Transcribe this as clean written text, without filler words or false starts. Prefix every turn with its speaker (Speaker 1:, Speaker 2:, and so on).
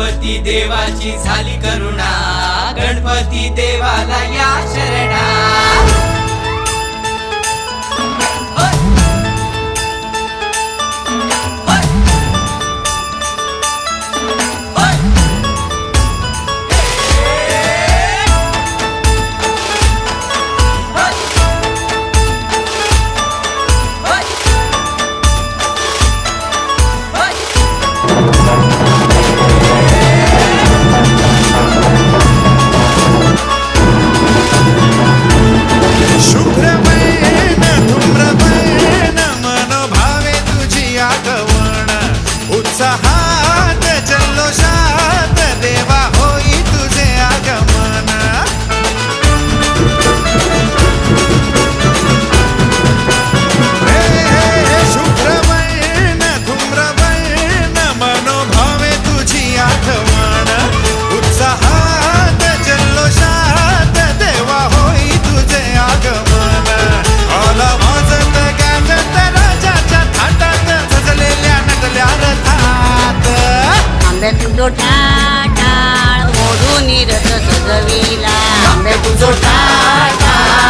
Speaker 1: गणपती देवाची झाली करुणा, गणपती देवाला या शरणा।
Speaker 2: उत्साहात जल्लोषात देवा होई तुझे आगमन। शुभ्रवर्ण धूम्रवर्ण मनोभावे तुझी आठवण। उत्साहात जल्लोषात देवा होई तुझे आगमन। आला वाजत गाजत राजाच्या थाटात सजलेल्या नटल्या रथात।
Speaker 3: आंबे तुझो टाळ मोडून रथ सजविला,
Speaker 1: आंबे तुझो टाळ